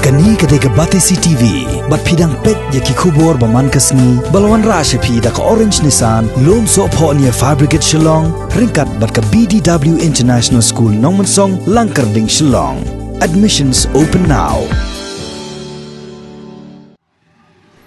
Kani ketika Batesi TV, bat pidang pet yaki kubur baman kasni, balawan rasha pi da ka Orange Nissan, lom so po niya Fabricate Shillong, ringkat bat ka BDW International School Nongmansong, Langkarding Shillong. Admissions open now.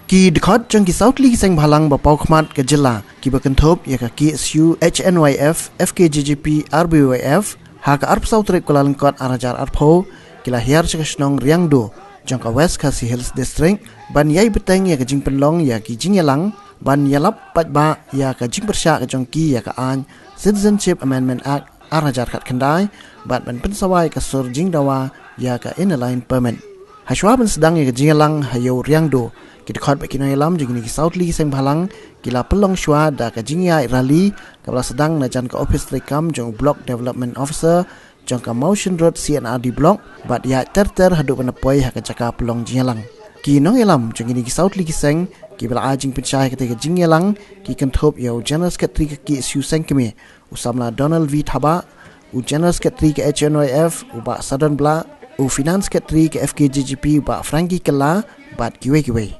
Ki dekat jang ki South League seng balang bapau khmat ke jela ki bakentop ya ka KSU HNYF FKJJP RBYF ha ka arp South Trek Kuala Lengkot arajar arpo kila hiar chakasnong riangdo jang ka West Khasi Hills District ban yai beteng ya ka jing penlong ya ki jing yalang ban yalap pat ba ya ka jing persya ka jong ki ya ka an Citizenship Amendment Act arajar khat kendai ban pensawai ka sur jing dawa ya ka inline permit Hashwa ban sedang ya ka jing yalang hayo riangdo kita khot bagi noi lam jeng ni South League seng balang kila pelong shwa da ka jingya rally kabla sedang na jan ka office rekam jong block development officer jong ka motion road CNRD block bat ya ter hadu panapoi ha ka jaka pelong jinglang ki nong elam jeng ni South League seng ki bala ajing pencai ka te jinglang ki kentop yo general secretary ki su seng kemi usamla Donald V Thaba u general secretary ki HNYF u ba Southern Bla u finance secretary ki FKJJP ba Frankie Kala bat kiwe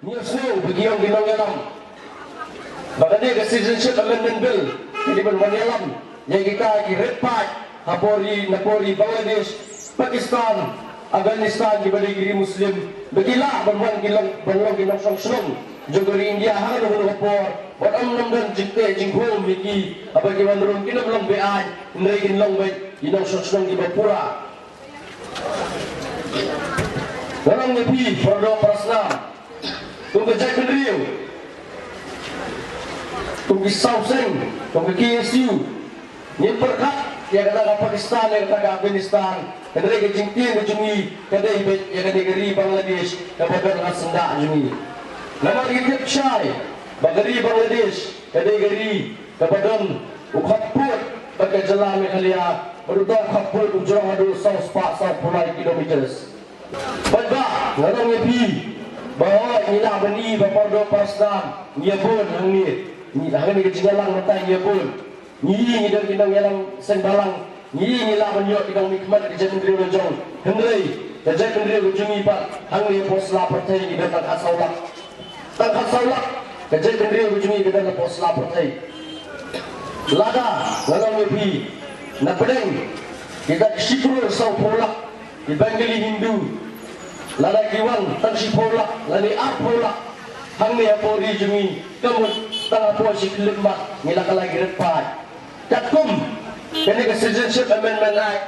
Nyusul bagi yang ginong yalam. Bagade ke Citizenship Amendment Bill jadi berwan yalam. Yang kita ki Red Pack, Napoli, Bangladesh, Pakistan, Afghanistan di balik diri Muslim. Begilah berwan ginong song. Jogori India hang dulu lapor. Buat amnam dan jingkol miki. Apa kiwan rum kina belum beai. Ndai ginong baik ginong song di Bapura. Orang nepi produk Islam. Tunggu Jack Kendriu, tunggu Sauseng, tunggu KSU, ni perkat yang kata Pakistan, yang kata Afghanistan, kadai ke Jingtian ke Jungi, kadai geri Bangladesh, kadai dengan sendak Jungi. Nama kita Syai, bagari Bangladesh, kadai geri kepadon ukapur pakai jalan Meghalaya, berudang ukapur ujung adu South Pulai kilometers. Baiklah, ngarang ngepi. Bahawa inilah beni berpadu Pakistan dia pun hang ni dah ni kejalan mata dia pun ni dan kita yang sembalang ni lah menyok kita nikmat di jalan Kendriu Lojong Hendrai jalan Kendriu Jungi Pak hang ni posla partai di dekat Asaulak jalan Kendriu Jungi di dekat posla partai lada lalang nepi nak pedeng kita syukur sau polak di Bengali Hindu lada kiwan tan si polak lani ap polak hang ni apori jungi kamu tang apo si kelembat ngila kala girepat katkum kene ke Citizenship Amendment Act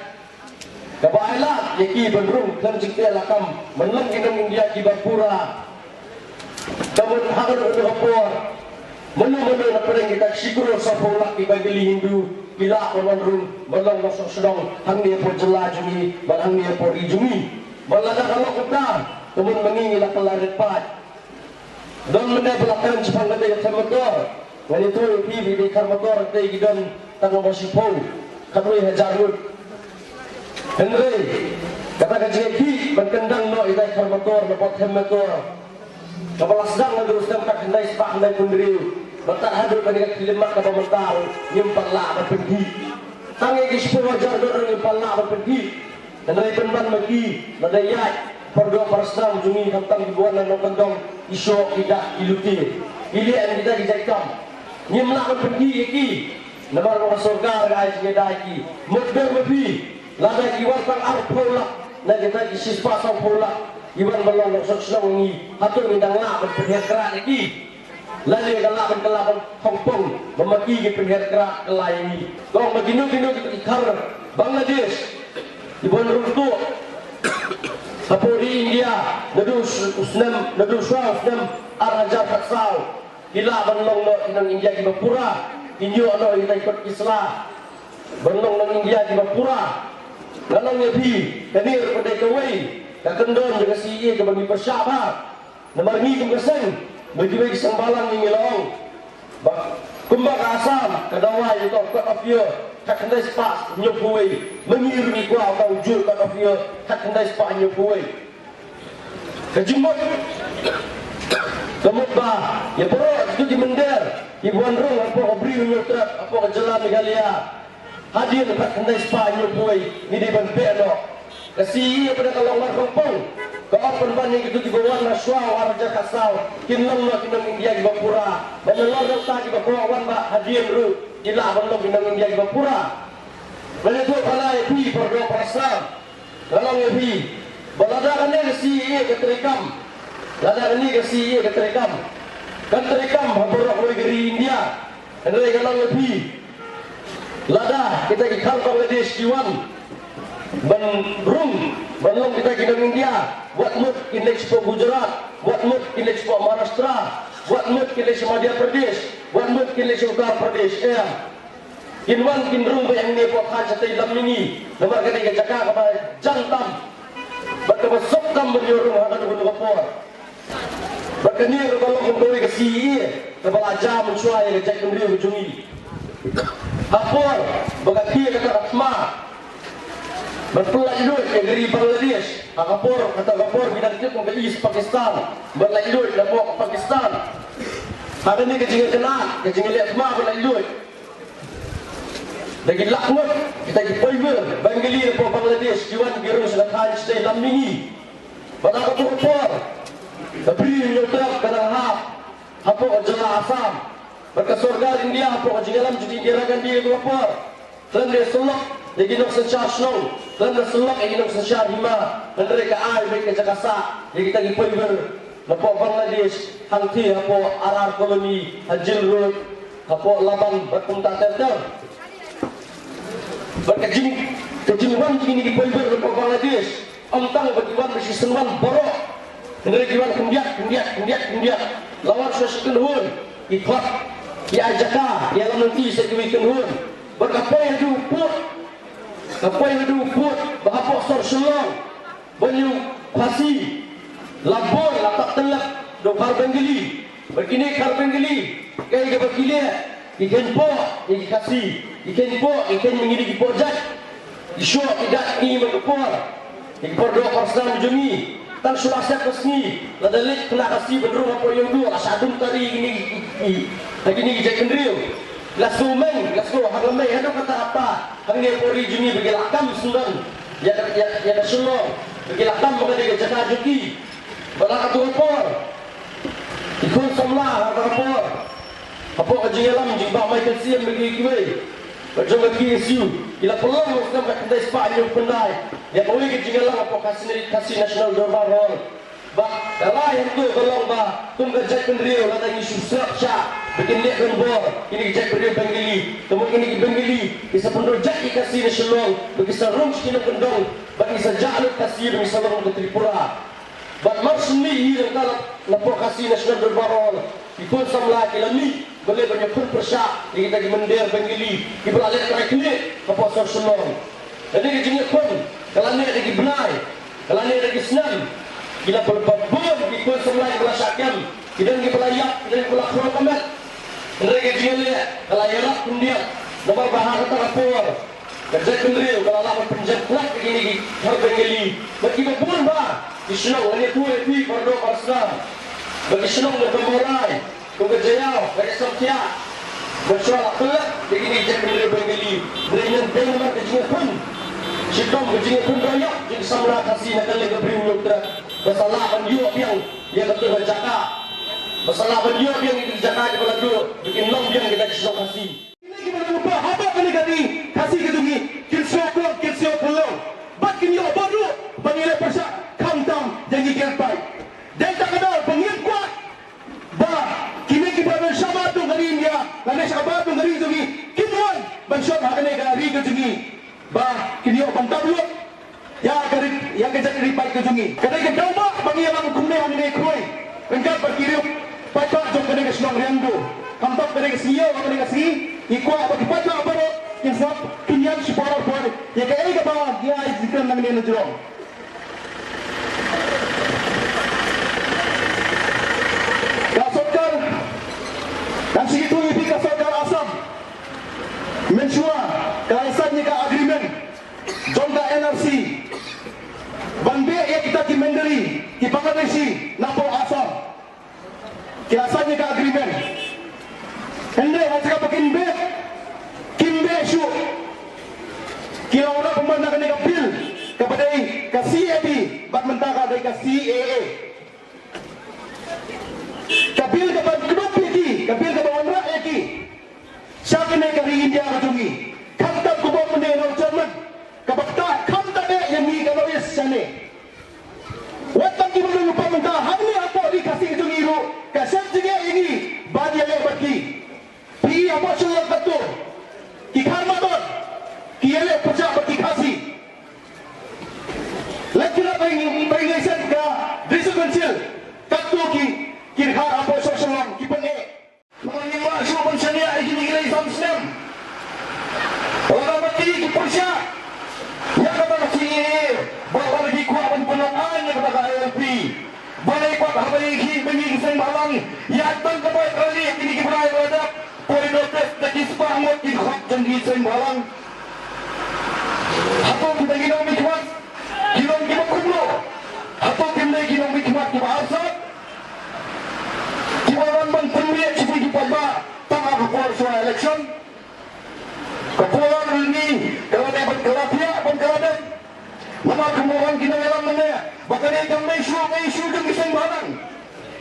kabaila yaki benrung kan jikte lakam menlang kinong India ki Bapura kamu hagar udah apor menu na pereng kita syukur sa polak ki Bengali Hindu kila konrung menlang nosong sedang hang ni apo jela jungi hang ni apori jungi Balada kalau kita kemun mengingi la kelarit pat. Don mende belakang Jepang kata ya motor. Ngan itu pibi di kar motor te gidon tang bosipo. Kadui hajarut. Henry kata kajeki berkendang no idai kar motor dapat hem motor. Kepala sedang ngurus tempat hendai sepak hendai pundriu. Bentar hadir pada kilimat kata mental nyimpan la berpergi. Tangi kispo wajar do nyimpan la berpergi. Dan dari penban bagi nadayat perdo Islam jungi tentang dibuat dan tentang isu tidak iluti pilihan kita dijakam nyemlah pergi iki namar orang surga guys kita iki mudar lebih lada iwan tang arpola na kita isi pasal pola iwan belong sok ni hatur mindang la berpihak kerak iki lalu kelaban Hong Kong memaki berpihak kerak kelai ini kau begini kita ikar Bangladesh di bulan runtuh Kapolri India Nadus Usnam Arajar Katsal Gila benlong no inang India di Bapura Inyo no kita ikut Islam benlong no India di Bapura Lalang yabi Kanir pada kawai Kakendon juga siye kebagi persyabah Namarni kemkeseng Bagi-bagi sembalang yang ngilaong Kumbak asam Kadawai itu Court of Year Hak kendai sepak nyopui mengirmi kuah atau wujud kat ofia hak kendai sepak nyopui kejumut kemut bah ya perut itu di mender di buan rung apa obri nyotrat apa kejelam Meghalaya hadir hak kendai sepak nyopui ni di ban peano kasi pada kalau mar kampung ke Taiwan yang itu di bawah Nashwa Waraja Kasau kinlong lo kinong India di Bapura menelor ta di Bapura ba hadian ru jila banglong kinong India di Bapura menitu balai pi perdo pasam galong pi balada kan si ke terekam lada ni ke si ke terekam kan terekam haborok lo geri India andre galong pi lada kita ikal Bangladesh diwan Banlong kita kinong India buat mut kin Expo Gujarat, buat mut kin Expo Maharashtra, buat mut kin Expo Madhya Pradesh, buat mut kin Expo Uttar Pradesh. Kinwan kin rung yang ni buat kan satai lam ini, nomor ketiga jaka kepada jantam, berkebesok kam berjurung akan gunung kapur. Berkenir kalau mengkoi ke sini, kepala jam mencuai ke cek kendiri ujungi. Kapur, berkaki kata Ratma. Berpelai duit ke negeri Bangladesh. Kata kapur bidang itu ke East Pakistan. Berpelai duit ke Pakistan. Hari ini kejingan kenal, kejingan lihat semua berpelai duit. Lagi laknut, kita lagi poiber, Bengali ke Bangladesh, jiwan girung selatan stay lam mini. Pada kapur, kebiri nyutrap kadang hap, hapuk jala asam. Berkesurga India, hapuk jingalam jadi diragan dia ke kapur. Dan dia selok, dia ginok sencah senong. Dan dia selok, dia ginok sencah hima. Dan mereka mereka jakasa. Dia kita pergi poiber. Hapuk Bangladesh, hangti hapuk arar koloni, hajil road, hapuk laban berpuntak terter. Berkejimwan ini poiber hapuk Bangladesh. Amtang berkiwan bersisenwan borok. Dan mereka kiwan kendiat. Lawan suasana kenhun. Ikhlas, iajaka, ialah nanti sekiwi kenhun. Berkapai hadu put, bahapok sor selong, banyu pasi, labor, latak telak, dokar Bengali, begini kar Bengali, kaya berkili, ikan po, ikan mengiri di pojak, isu tidak ini mengepor, ikor dua persen jumi, tan sudah siap kesini, ladalik kena kasih beneru apa yang dua, asadum tadi ini jek kendriu. Lasko hagamai hadu kata apa? Hangge pori juni bagi lakam sundan. Ya sulong bagi lakam mengenai jaka juki. Balak atu rapor. Ikun samlah rapor. Apa kajialam jibak Michael Siam bagi kiwe. Bajong bagi isu. Ila pelong muslim kendai spa ni pendai. Ya boleh kajialam apa kasih nasional dorbar hall. Kalau yang tu kalau tunggu jek pendiriu lada isu serapca bikin dia gembor ini jek pendiriu Bengali kemudian ini Bengali bisa pendor jek kasih nasional bagi sarung kini kendong bagi sejaluk kasih misalnya ke Tripura but maksudnya ini kalau lapor kasih nasional berbarol ikut samlah kilami boleh banyak perpersa kita di mender Bengali di beralih track ni apa nasional jadi jenis pun kalau ni lagi benai kalau ni lagi senang kita berbabur ikut semula di belasakam kita lagi pelayak kita lagi pelakon komet mereka jenis kelayarak pendiam nomor bahan kata rapor kerja kendriu kalau lawan penjemput begini Bengali bagi babur bah disenang hanya tu epi berdo persam bagi senang berkemurai kegejayau bagi samtia bersuara kelak begini kerja kendriu Bengali dengan dengan kejenis pun Sidom kejenis pun rakyat jadi semula kasih nak lagi beriu masalah penjual yang dia betul berjaka masalah penjual yang itu jaka di belakang bikin long yang kita kasih ini kita lupa apa kali kasih kedungi kilsio pulau bakin yo baru pangilai persak kantam jangi kelpai dan tak kenal pangil kuat kini kita bersama tu hari India lalu sahabat tu hari dungi kimuan bersama hari hari kedungi kini yo bantam lu yang kerja ribat kejungi kadang kita ubah bagi yang kumne ini kroi engkau berkirim pacar jom kadang kesenang rianggu kampak kadang kesiyo kadang kesi ikwa bagi pacar baru kisah kinyan siparar pun ya kaya bawah dia zikran nang ni najrong kasotkan dan segitu ini kasotkan asam mensua kaisannya ke agreement jonga NRC Bande yang kita di Mandiri, di Bangladeshi, Napo Asam. Kiasannya ke agreement. Hendai hanya pakai Kimbe Shu. Kira orang pemandangan dengan bil kepada kasih ebi bak mentara dari ka CAA. Kabil ka ba kedok lagi, kabil ka ba wanra lagi. Siya kini kari India katungi. Kamta kubo mene no Jerman. Kabakta kamta de yang ni kalau yes sane. Watang ki belum lupa menta hamni apa di kasih itu ngiru. Kasih juga ini bagi yang bagi. Pi apa sudah betul. Ki karmaton. Ki ele percaya bagi kasih. Lekira pengingisan ka desa kecil. Katu ki kirha apa sosial ki pene. Mengenai masuk pensyariah ini kira Islam. Orang mati ki percaya. Yang kata kasih bahawa lagi kuat penolakan yang kata ALP. Balai kuat habari ki pengingisan malang. Yang tang kebaik kali ini ki berai wadah. Poin notis tadi sepangat ki khot pengingisan malang. Atau kita ginong mikmat. Ginong kita kumlo. Atau kita ginong mikmat kita asap. Kibaran bang pemilihan seperti pada tengah kepuar soal election. Kepuar ini kalau dapat kelapia pun kelapia. Nama kemuran kita dalam mana? Bahkan dia jam isu jam kisah barang.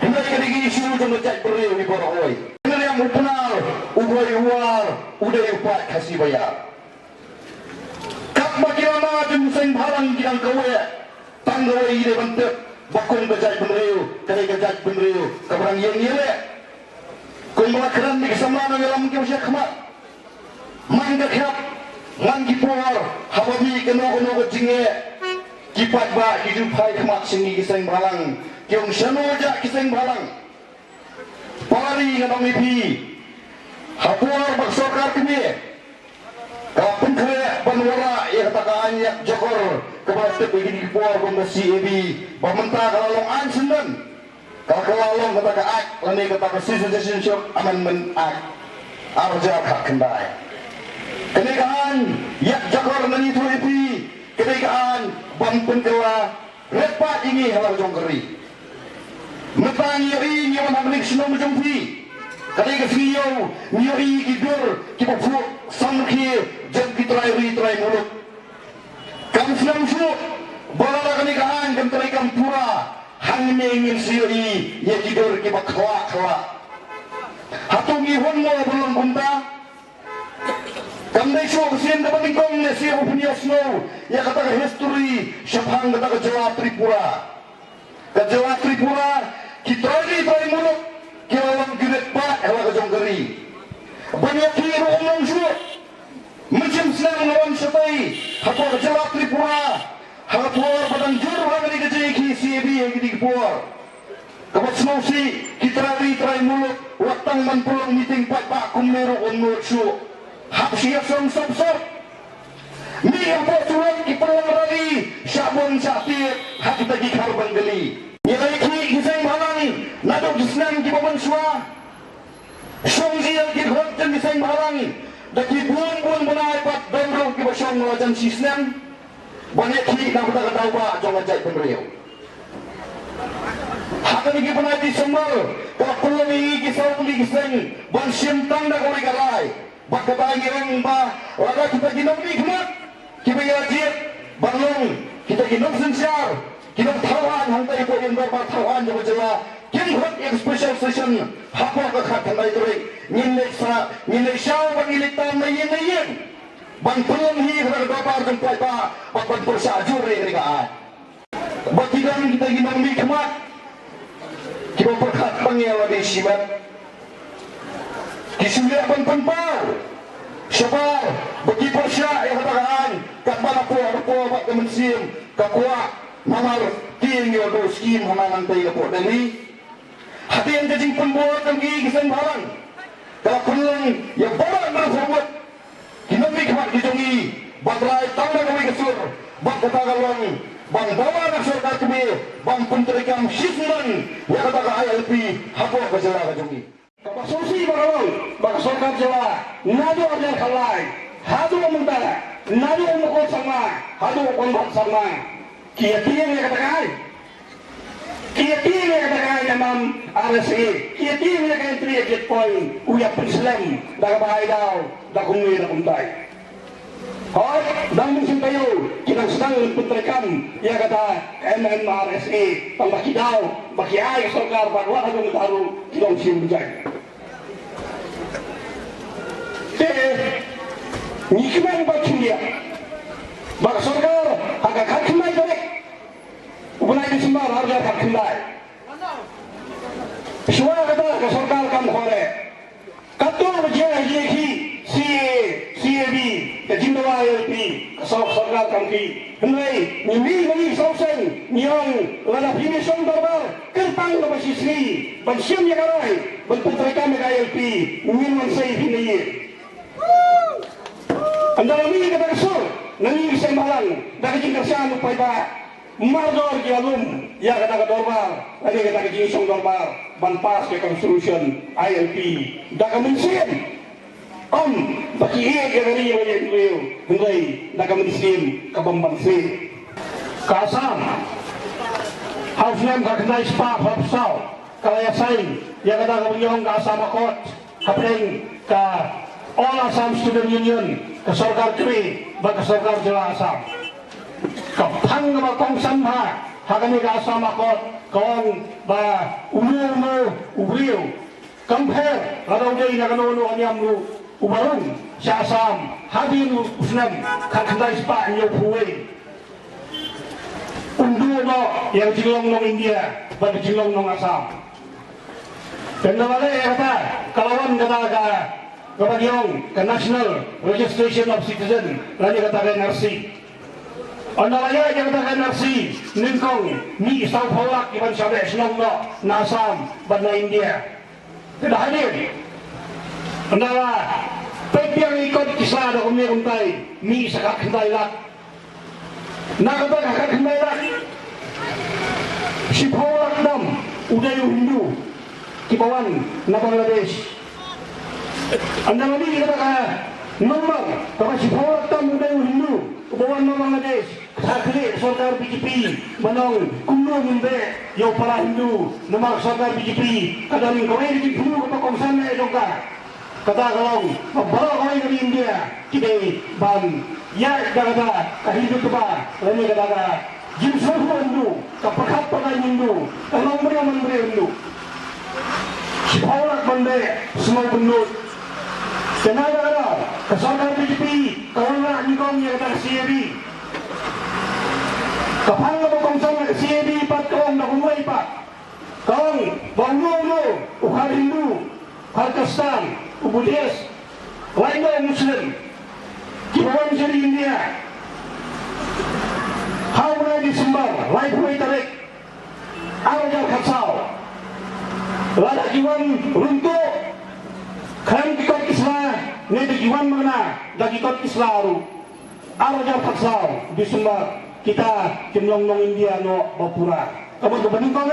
Hendak kita isu jam cek beri di bawah oi. Hendak yang benar, ubai uar, udah upat kasih bayar. Kap bagi nama jam kisah barang kita kawai, tanggawai ini bentuk. Bakun kejat peneriu, kaya kejat peneriu, keberang yang ini. Kau malah keren di kesamlaan yang dalam kiosnya kemat. Man kekhap, man kipuar, hababi keno kejingnya. Kipat ba hidup hai kemat sini kisah balang, kiong sanoja kisah balang. Pari ngadong ipi, hapuar baksokar kini. Kapun kaya panwara yang katakan yak jokor kebatik begini kipuar pembesi ebi pemerintah kelalongan sendan kalau kelalong kata ak lani kata citizenship amendment act arja hak kendai kenaikan yak jokor nani tu ebi kenaikan bampun kela repat ini halau jongkeri metang yoi nyawan hamlik senong jongfi kadai kesiyau nyoi kidur kipu sangki jam kitrai mulut kam siam su bala kenikahan kam terikan pura hang ingin sioi ya kidur kipa kla hatungi honmo belum punta kam dai su kesien dapat ingkong ne siu punya snow ya kata history syabhang kata Jawa Tripura kitrai mulut kilawan gilet pak hawa kejongkeri banyak kira omong su macam senang lawan setai hapa Jawa Tripura hapa padang jur hangani kejai ki CB yang kita kepuar kapat senosi kita try mulut watang man pulang meeting pak kumero onur su hap siap sop ni apa surat kipulang rali syabon syakir hak kita gikar banggeli nyalai ki kisah malang nadok senang ki paman suah songsi yang kihot dan kisah malang daki buang benai pat domrong ki basong lajan sisnam banyak ki nak kata ba jong ajai penriu hakan ki benai di sembal ka pulang ki sauli ki seng ban simtang dak oi galai bak ka ngirang ba wala kita ginom nikmat ki bayajit balong kita ginom sensar kita tawan hantai po yang berbat tawan yang berjela kim hot special session hapa ka khat hantai turi nilai syau bang nilai tam na yin bang pelong hi ka babar jeng pai ba ban persa jure ni ka bagi dan kita ginang nikmat kita berkat pangel di sibat kisulia ban panpau sabar bagi persa yang katakan kat balapo bak kemensim kakua Mamar tinggal do skim hamanang tay po dali. Hati yang jajing pembuat ng gigisang barang. Kalau pulang yang barang berformat. Kinamik mat gijongi. Bagray tangga kami kesur. Bang katagalong. Bang bawa nagsarkat kami. Bang penterikam sisman. Yang kataga ILP. Hapo kajala kajongi. Kapasusi barawang. Bagsarkat jala. Nado ajar kalay. Hado amundala. Nado umukot sama. Hado konbot sama. Kia-kia yang katakan namam RSE kia-kia yang katakan 3 jet point uyap Islam dah bahaya dah kumui dah kumtai Hoy, dahil minsan tayo, kinang puntrekan, ya kata MMRSA, pambakidaw, bakiay, sarkar, bagwa ka ng taro, kinong simbujay. Nikman bakiya, bak sarkar, haka kakimay balik, upunay di sembar, harga kakimay. Semua kata ke sarkar kam khore, katul bajaya yeki, CAB, Kajindawa LP, kasawak sarkar kamki. Henry, ni sauseng, niong lada pini som darbar, kertang na basisri, bansyam ya karay, banputreka mega LP, ngin mansay hinayi. Andang ni kata kesur, nani isang malang, daging kerjaan upay ba, mardor ki alum, ya kata dorbar, lagi kata kajing isong dorbar, banpas ke construction, ILP, daga mensin. Baki iya kagari yang banyak beliau, hendak nak mensim kabambansi. Kasam, hausnya kaknai spa hapsau, kalaya sain, yang kata kau kasam akot, kapeng ka All Assam Student Union, ke sarkar kri, bak sarkar Jawa Assam. Kapang ba kong samha, hakani ka Assam akot, kong ba ubriu, compare, radau day na kanono anyamlu. Ubarun sa Assam, habin usnam, kakandai spa niyo puway. Undu no, yang jilong ng India, bagi jilong ng Assam. Dan nawala kata, kalawan kata kabagyong, ka National Registration of Citizen, lagi kata ka NRC. Andalaya yang kata ka NRC, ningkong, ni isang pawak, iban sabi, sinong no, na Assam, bad na India. Tidak hadir. Andala, pagbiang ikot kisah ada kami kuntai, mi sakak kuntai lak. Nakata kakak kuntai lak. Si Paulak dam, udayu Hindu, kibawan na Bangladesh. Andala ni kata ka, nomor, kata si Paulak dam udayu Hindu, kibawan na Bangladesh. Sakli sarkar BJP, manong kumno mimbe, yaw para Hindu, namang sarkar BJP, kadang kawai di Hindu kapakongsan na edongka. Kata kalau membawa kau dari India, kita ban, ya kata kehidupan tu bah, lain kata jenis semua Hindu, kepakat pakai Hindu, kalau mereka memberi Hindu, sekolah bandai semua Hindu, kenapa kata kesalahan BJP, kalau nak nikam ya kata CAB, kapal apa kongsan CAB pat kong nak umai pat, kong bangun ukar Hindu, Pakistan. Buddhis, lainnya Muslim, kibawan dari India, haura disembar, lain pun tarik, arjal katsau, lada jiwan runtuh, kan kikot Islam, nede jiwan mana, dagi kikot Islamu, arjal katsau disembar, kita kimlong India no bapura, kamu kebening kau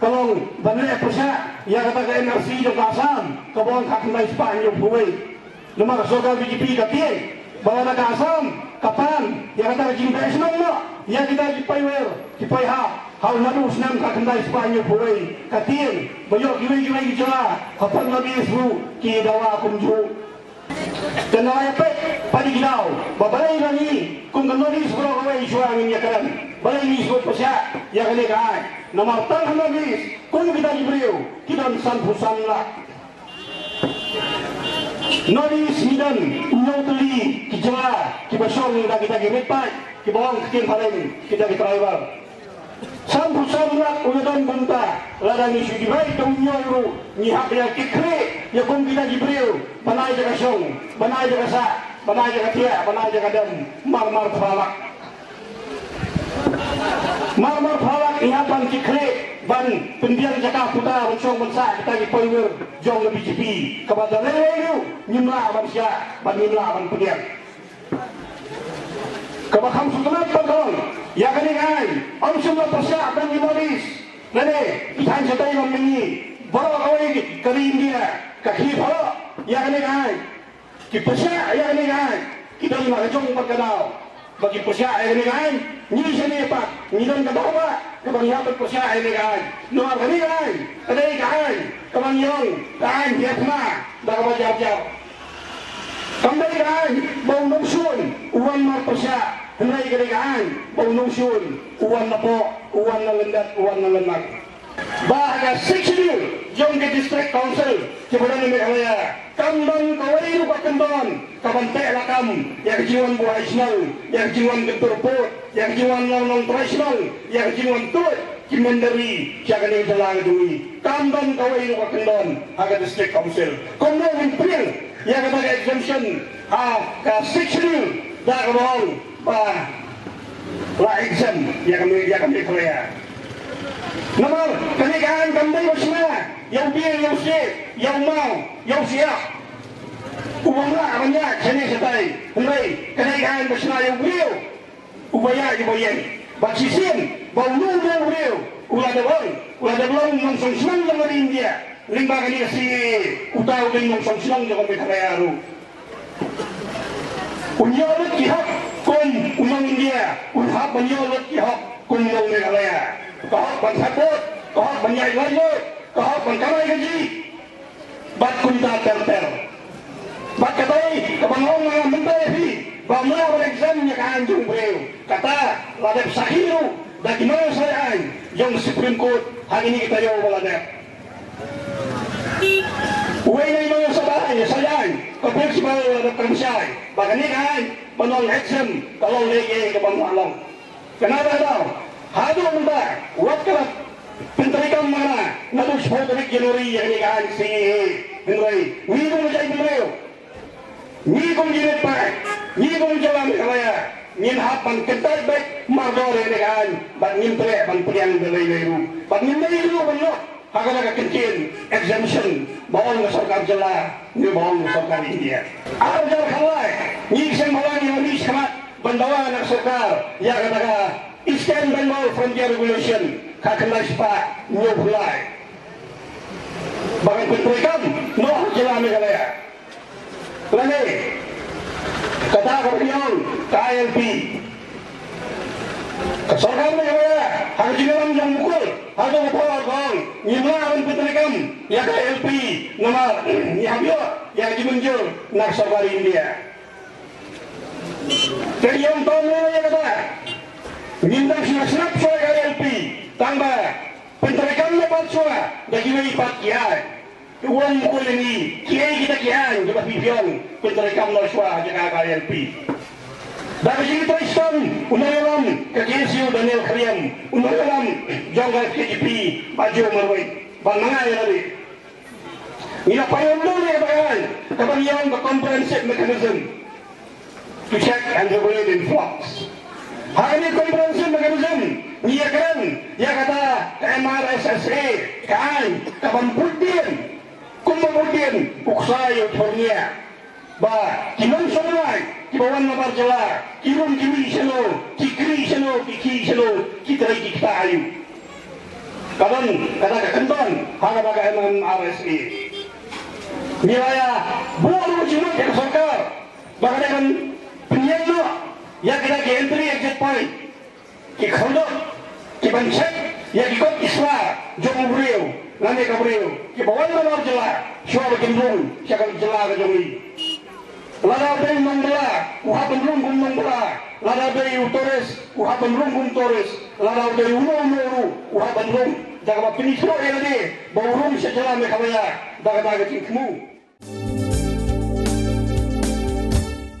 kalau bandar persia, ya kata ke NRC di Assam, kawan kaknai Span yang buai, nama saudara BJP kapiai, bawa nak Assam, kapan, ya kata ke Jimbe Islam ya kita dipai hal lalu senam kaknai Span yang buai, kapiai, bayar kiwai gejala, kapan lagi seru, kidawa kumju. Dan awak padi gidau, babalai lagi, kung kanori sekolah kawai suang ini kan, balai ini sekolah persia, ya kali kan. Nama tang habis, kung kita diberiu, kita sanpusan lah. Nari sembilan, unyau teli, kijala, kibasong kita giripai, kibawang kitin paling, kita driver. Sanpusan lah, unyau bunta, ladang isu dibai, unyau nyihak ya kikre, ya kung kita diberiu, banai jaga song, banai jaga sa, banai jaga tia, banai jaga dam, mar falak. Marmar falak ihapan kikre ban pendiang jaka putar bersong bensa kita di power jong lebih BJP kepada lelu nyimla manusia ban nyimla ban pendiang kebakam sutulat pagong ya kani om semua persiap dan dimolis nane ikan setai memengi bawa kawai kari India kaki pala ya kani kita persiap ya kani kita lima jong berkenal bagi persiap ya kani ni sini pak, ni dan kebawa, kebanyakan persiapan ini kan, luar kali kan, tadi kan, kebanyakan kan, Vietnam, dah kebanyakan jauh. Kembali kan bau nungsun uan martosya hendak kedegaan bau nungsun uan napo uan nalendat uan nalenak. Bahaga seksyenil jong ke district council kemudian Meghalaya kambang kawai lupa kembang kabantai lakam yang jiwan buah isnal yang jiwan keturput yang jiwan nong tradisional yang jiwan tut kimendari jaga ni jalan dui kambang kawai lupa kembang haga district council kono imperial yang ada exemption ka seksyenil dah kembang bah la exempt yang kami Meghalaya. Nomor kenaikan kembali bersama yang biar yang siap yang mau yang siap uanglah banyak sini setai mulai kenaikan bersama yang beliau upaya dibayar baksisin bangun yang beliau ulah ada belum langsung senang dengan India limba kali kasi utau dengan langsung senang dengan Meghalaya unyolet kihak kun unang India unhap unyolet kihak kun unang Meghalaya kahak ban sapot, kahak ban nyai layo, kahak ban kamay gaji, bat kunta ter. Bat katay, kabangong mga mentay fi, bamla wala exam niya kaanjong beliau. Kata, ladep sahiru, dagi mga sayaan, yung Supreme Court, hari ini kita yung wala dep. Uwe na yung mga sabahay, sayaan, kapag si mga ladep kamsay, baka ni kaan, panong exam, kalau lagi kabang malong. Kenapa daw? Hado munda, waktu penterikan mana, nado sepuluh Januari yang nikahan si Henry, ni kong menjadi beliau, ni kong jirit pak, ni kong jalan Meghalaya, ngin hapan kental baik mardor yang nikahan, bat ngin pelek ban pelian belai leru, bat ngin leru banyak, hakan agak kencing exemption, bawang sarkar jela, ni bawang sarkar India. Arjar kalai, ni sembalang yang ni semat, bandawa anak sarkar, ya katakan. Eastern Bengal Frontier Regulation kakenai sepak nyobulai bagai penterikan noh jelah Meghalaya lagi kata kerjaan KLP kesorkan Meghalaya harus dalam yang mukul harus berpawar kong nyimlawan penterikan ya KLP nama nyahabio yang dimuncul nak sorkari India kerjaan tahun ya kata Bintang sinasnap soal KLP tambah penterikan lepas soal bagi wali pakian uang mukul ini kiai kita kian coba pipion penterikan lepas soal jaga KLP dari sini Tristan unayalam KGSU Daniel Kriam unayalam janggal KGP Baju Marwai bangangan ya tadi nila payung dulu ya bayan kebanyakan comprehensive mechanism to check and regulate influx. Hari ini komprehensif mechanism niakan ya kata MRSSA kan kapampudin kumapudin uksay California ba kiman semua kibawan nabar jela kirum kimi selo kikri selo kiki selo kita ayu kapan kata kanton haga MRSSA nilaya buat cuma ke sarkar bahkan penyelenggaraan या kita ke entry exit point ki khondok ki bansek ya ki kot isla jong brio nane ka brio ki bawan na jela shwa ba kimrung syakal jela ka jongi lada bei mangla uha benrung gum mangla lada bei utores uha benrung gum tores lada bei uno uha benrung jaga ba pinisro ele bawrung se jela Meghalaya daga daga tikmu